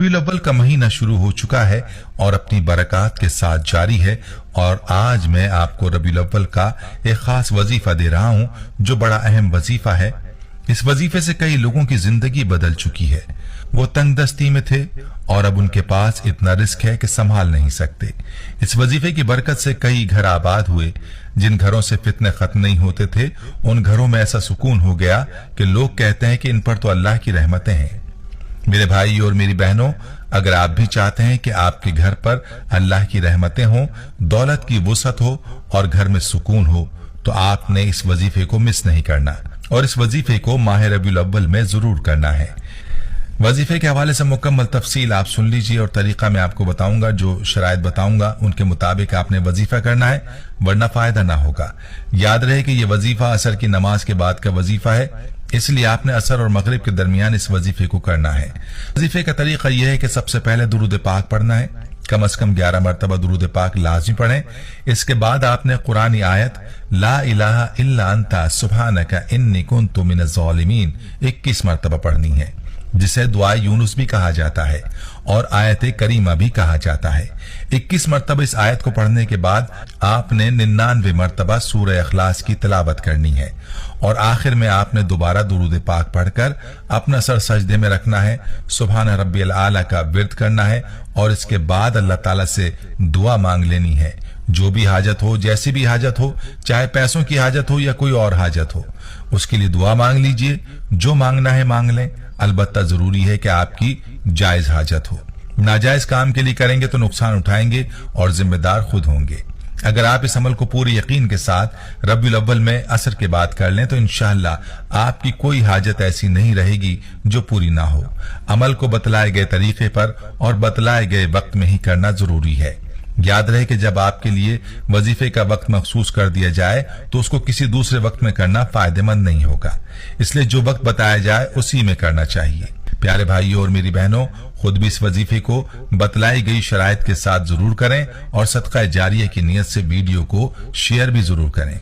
रबीउल अव्वल का महीना शुरू हो चुका है और अपनी बरकत के साथ जारी है। और आज मैं आपको रबीउल अव्वल का एक खास वजीफा दे रहा हूं जो बड़ा अहम वजीफा है। इस वजीफे से कई लोगों की जिंदगी बदल चुकी है। वो तंग दस्ती में थे और अब उनके पास इतना रिस्क है कि संभाल नहीं सकते। इस वजीफे की बरकत से कई घर आबाद हुए। जिन घरों से फितने खत्म नहीं होते थे उन घरों में ऐसा सुकून हो गया कि लोग कहते हैं कि इन पर तो अल्लाह की रहमतें हैं। मेरे भाई और मेरी बहनों, अगर आप भी चाहते हैं कि आपके घर पर अल्लाह की रहमतें हों, दौलत की वुसअत हो और घर में सुकून हो, तो आपने इस वजीफे को मिस नहीं करना और इस वजीफे को माह रबीउल अव्वल में जरूर करना है। वजीफे के हवाले से मुकम्मल तफसील आप सुन लीजिए और तरीका मैं आपको बताऊंगा। जो शराइत बताऊंगा उनके मुताबिक आपने वजीफा करना है, वरना फायदा ना होगा। याद रहे कि यह वजीफा असर की नमाज के बाद का वजीफा है, इसलिए आपने असर और मगरिब के दरमियान इस वजीफे को करना है। वजीफे का तरीका यह है कि सबसे पहले दुरूद पाक पढ़ना है। कम से कम 11 मरतबा दुरूद पाक लाजमी पढ़ें। इसके बाद आपने कुरानी आयत ला इलाहा इल्ला अंता सुब्हानका इन्नी कुन्तु मिनज़ ज़ालिमीन 21 मरतबा पढ़नी है, जिसे दुआ यूनुस भी कहा जाता है और आयत करीमा भी कहा जाता है। 21 मरतबा इस आयत को पढ़ने के बाद आपने 99 मरतबा सूरह इखलास की तिलावत करनी है और आखिर में आपने दोबारा दुरूद पाक पढ़कर अपना सर सजदे में रखना है, सुभान रब्बियल आला का विर्द करना है और इसके बाद अल्लाह ताला से दुआ मांग लेनी है। जो भी हाजत हो, जैसी भी हाजत हो, चाहे पैसों की हाजत हो या कोई और हाजत हो, उसके लिए दुआ मांग लीजिए। जो मांगना है मांग लें, अलबत्ता जरूरी है कि आपकी जायज हाजत हो। नाजायज काम के लिए करेंगे तो नुकसान उठाएंगे और जिम्मेदार खुद होंगे। अगर आप इस अमल को पूरे यकीन के साथ रबीउल अव्वल में असर के बाद कर लें तो इंशाअल्लाह आपकी कोई हाजत ऐसी नहीं रहेगी जो पूरी ना हो। अमल को बतलाए गए तरीके पर और बतलाए गए वक्त में ही करना जरूरी है। याद रहे कि जब आपके लिए वजीफे का वक्त मखसूस कर दिया जाए तो उसको किसी दूसरे वक्त में करना फायदेमंद नहीं होगा, इसलिए जो वक्त बताया जाए उसी में करना चाहिए। प्यारे भाइयों और मेरी बहनों, खुद भी इस वजीफे को बतलाई गई शराइत के साथ जरूर करें और सदका जारिया की नियत से वीडियो को शेयर भी जरूर करें।